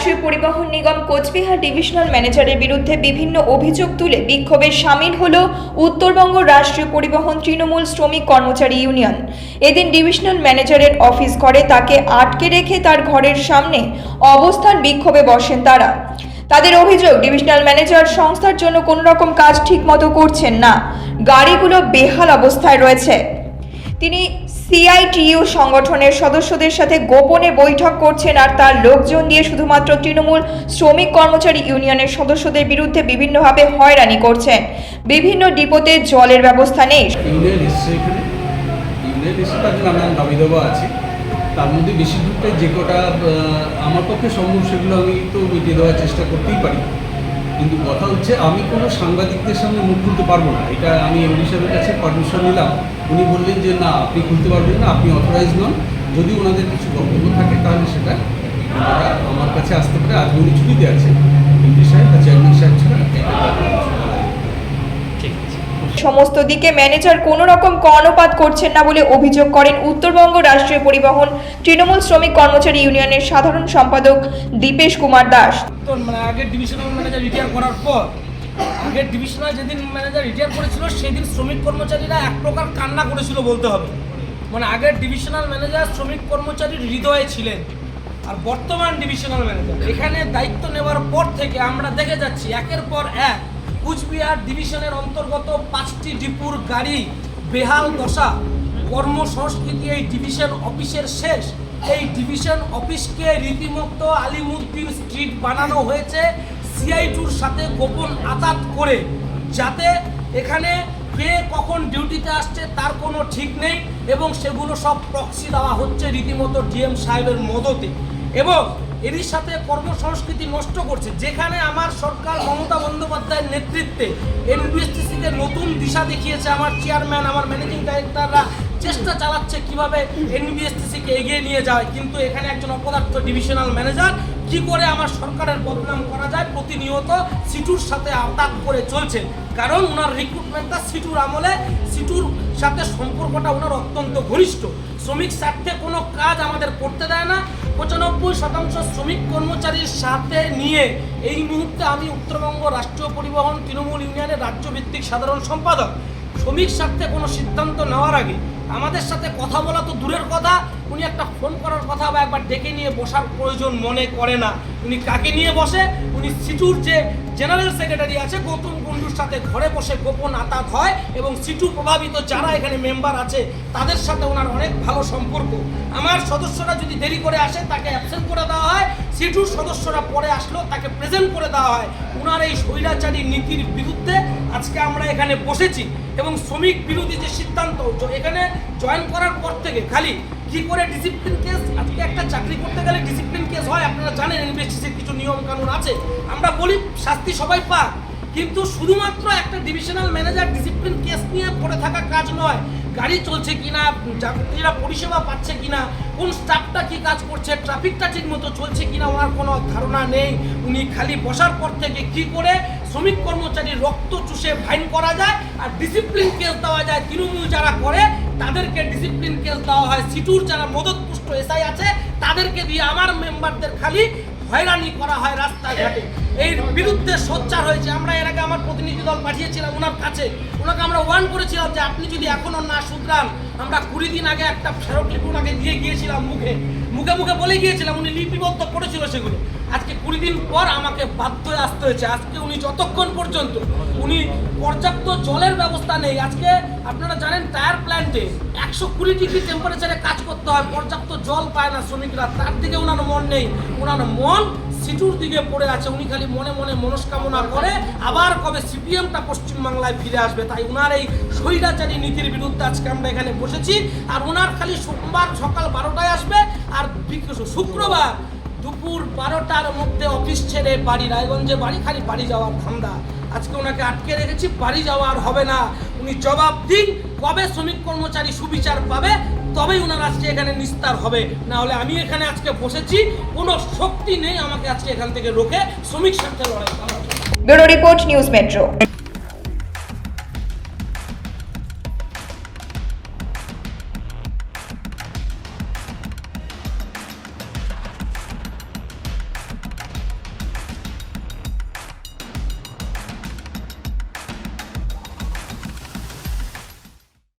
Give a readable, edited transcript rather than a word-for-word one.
রাষ্ট্রীয় পরিবহন নিগম কোচবিহার ডিভিশনাল ম্যানেজারের বিরুদ্ধে বিভিন্ন অভিযোগ তুলে বিক্ষোভে সামিল হল উত্তরবঙ্গ রাষ্ট্রীয় পরিবহন তৃণমূল শ্রমিক কর্মচারী ইউনিয়ন। এদিন ডিভিশনাল ম্যানেজারের অফিস ঘরে তাকে আটকে রেখে তার ঘরের সামনে অবস্থান বিক্ষোভে বসেন তারা। তাদের অভিযোগ, ডিভিশনাল ম্যানেজার সংস্থার জন্য কোনো রকম কাজ ঠিকমতো করছেন না, গাড়িগুলো বেহাল অবস্থায় রয়েছে। তিনি সিআইটিইউ সংগঠনের সদস্যদের সাথে গোপনে বৈঠক করছেন আর তার লোকজন দিয়ে শুধুমাত্র তৃণমূল শ্রমিক কর্মচারী ইউনিয়নের সদস্যদের বিরুদ্ধে বিভিন্নভাবে হয়রানি করছেন। বিভিন্ন ডিপোতে জলের ব্যবস্থা নেই। তার মধ্যে বেশিরভাগটাই যে কটা আমার পক্ষে সম্ভব সেগুলো আমি তো মিটিয়ে দেওয়ার চেষ্টা করতেই পারি, কিন্তু কথা হচ্ছে আমি কোনো সাংবাদিকদের সামনে মুখ খুলতে পারবো না। এটা আমি এমডি সাহেবের কাছে পারমিশন নিলাম, উনি বললেন যে না, আপনি খুলতে পারবেন না, আপনি অথরাইজ নন। যদি ওনাদের কিছু বক্তব্য থাকে তাহলে সেটা আমার কাছে আসতে পারে। আজকে উনি ছুটিতে আছে, এমডি সাহেব বা চেয়ারম্যান সাহেব ছাড়া সমস্ত দিকে ম্যানেজার কোনো রকম কর্ণপাত করছেন না বলে অভিযোগ করেন উত্তরবঙ্গ রাষ্ট্রীয় পরিবহন তৃণমূল শ্রমিক কর্মচারী ইউনিয়নের সাধারণ সম্পাদক দীপেশ কুমার দাস। আগের ডিভিশনাল ম্যানেজার রিটায়ার করার পর, আগের ডিভিশনাল যেদিন ম্যানেজার রিটায়ার করেছিল সেদিন শ্রমিক কর্মচারীরা এক প্রকার কান্না করেছিল বলতে হবে। আগের ডিভিশনাল ম্যানেজার শ্রমিক কর্মচারীর হৃদয়ে ছিলেন, আর বর্তমান ডিভিশনাল ম্যানেজার এখানে দায়িত্ব নেওয়ার পর থেকে আমরা দেখে যাচ্ছি একের পর এক কুচবিহার ডিভিশনের অন্তর্গত 5টি ডিপুর গাড়ি বেহাল দশা। কর্মসংস্কৃতি এই ডিভিশন অফিসের শেষ। এই ডিভিশন অফিসকে রীতিমতো আলিমুদ্দিন স্ট্রিট বানানো হয়েছে সিআইটির সাথে গোপন আতাত করে, যাতে এখানে কে কখন ডিউটিতে আসছে তার কোনো ঠিক নেই, এবং সেগুলো সব প্রক্সি দেওয়া হচ্ছে রীতিমতো ডিএম সাহেবের মদতে, এবং এরই সাথে কর্মসংস্কৃতি নষ্ট করছে। যেখানে আমার সরকার মমতা বন্দ্যোপাধ্যায়ের নেতৃত্বে এনবিএসটিসিকে নতুন দিশা দেখিয়েছে, আমার চেয়ারম্যান, আমার ম্যানেজিং ডাইরেক্টররা চেষ্টা চালাচ্ছে কিভাবে এনবিএসটিসিকে এগিয়ে নিয়ে যায়, কিন্তু এখানে একজন অপদার্থ ডিভিশনাল ম্যানেজার কি করে আমার সরকারের বদনাম করা যায় প্রতিনিয়ত সিটুর সাথে আতাত করে চলছে। কারণ ওনার রিক্রুটমেন্টটা সিটুর আমলে, সিটুর সাথে সম্পর্কটা ওনার অত্যন্ত ঘনিষ্ঠ। শ্রমিক স্বার্থে কোনো কাজ আমাদের করতে দেয় না। 95% শ্রমিক কর্মচারীর সাথে নিয়ে এই মুহূর্তে আমি উত্তরবঙ্গ রাষ্ট্রীয় পরিবহন তৃণমূল ইউনিয়নের রাজ্যভিত্তিক সাধারণ সম্পাদক। শ্রমিক স্বার্থে কোনো সিদ্ধান্ত নেওয়ার আগে আমাদের সাথে কথা বলা তো দূরের কথা, উনি একটা ফোন করার কথা বা একবার ডেকে নিয়ে বসার প্রয়োজন মনে করে না। উনি কাকে নিয়ে বসে? উনি সিটুর যে জেনারেল সেক্রেটারি আছে গৌতম কুণ্ডুর সাথে ঘরে বসে গোপন আতাত হয়, এবং সিটু প্রভাবিত যারা এখানে মেম্বার আছে তাদের সাথে ওনার অনেক ভালো সম্পর্ক। আমার সদস্যরা যদি দেরি করে আসে তাকে অ্যাবসেন্ট করে দেওয়া হয়, সিটুর সদস্যরা পরে আসলেও তাকে প্রেজেন্ট করে দেওয়া হয়। ওনার এই স্বৈরাচারী নীতির বিরুদ্ধে আজকে আমরা এখানে বসেছি, এবং শ্রমিক বিরোধী যে সিদ্ধান্ত এখানে জয়েন করার পর থেকে খালি কি করে ডিসিপ্লিন কেস, আজকে একটা চাকরি করতে গেলে ডিসিপ্লিন কেস হয়, আপনারা জানেন এনবিএসটিসির কিছু নিয়ম কানুন আছে। আমরা বলি শাস্তি সবাই পাক, কিন্তু শুধুমাত্র একটা ডিভিশনাল ম্যানেজার ডিসিপ্লিন কেস নিয়ে পড়ে থাকা কাজ নয়। গাড়ি চলছে কিনা, যাত্রীরা পরিষেবা পাচ্ছে কিনা, কোন স্টাফটা কি কাজ করছে, ট্রাফিকটা ঠিক মতো চলছে কিনা ওনার কোনো ধারণা নেই। উনি খালি বসার পর থেকে কি করে শ্রমিক কর্মচারীর রক্ত চুষে ফাইন করা যায় আর ডিসিপ্লিন কেস দেওয়া যায়, তৃণমূল যারা করে তাদেরকে ডিসিপ্লিন কেস দেওয়া হয়, সিটুর যারা মদতপুষ্ট এসআই আছে তাদেরকে দিয়ে আমার মেম্বারদের খালি হয়রানি করা হয় রাস্তাঘাটে। এর বিরুদ্ধে সোচ্চার হয়েছে। আমরা এর আগে আমার প্রতিনিধি দল পাঠিয়েছিলাম ওনার কাছে, ওনাকে আমরা ওয়ার্ন করেছিলাম যে আপনি যদি এখনো না শুধরান, আমরা 20 দিন আগে একটা স্মারকলিপি ওনাকে দিয়ে গিয়েছিলাম, মুখে মুখে বলে গিয়েছিলাম, উনি লিপিবদ্ধ করেছিল সেগুলো। আজকে 20 দিন পর আমাকে বাধ্য হয়ে আসতে হয়েছে। আজকে উনি যতক্ষণ পর্যন্ত উনি পর্যাপ্ত জলের ব্যবস্থা নেই, আজকে আপনারা জানেন টায়ার প্ল্যান্টে 120 ডিগ্রি টেম্পারেচারে কাজ করতে হয়, পর্যাপ্ত জল পায় না শ্রমিকরা, তার দিকে ওনার মন নেই। ওনার মন সিটুর দিকে পড়ে আছে। উনি খালি মনে মনে মনস্কামনা করে আবার কবে সিপিএমটা পশ্চিমবাংলায় ফিরে আসবে। তাই ওনার এই স্বৈরাচারী নীতির বিরুদ্ধে আজকে আমরা এখানে বসেছি। আর ওনার খালি সোমবার সকাল 12টায় আসবে, আর শুক্রবার দুপুর 12টার মধ্যে অফিস ছেড়ে বাড়ি, রায়গঞ্জে বাড়ি, খালি বাড়ি যাওয়ার ধান্দা। আজকে ওনাকে আটকে রেখেছি, বাড়ি যাওয়ার হবে না। উনি জবাব দিন কবে শ্রমিক কর্মচারী সুবিচার পাবে, তবেই ওনার আজকে এখানে নিস্তার হবে। না হলে আমি এখানে আজকে বসেছি, কোনো শক্তি নেই আমাকে আজকে এখান থেকে রোখে শ্রমিক স্বার্থে লড়াই করা। Bureau report, news metro.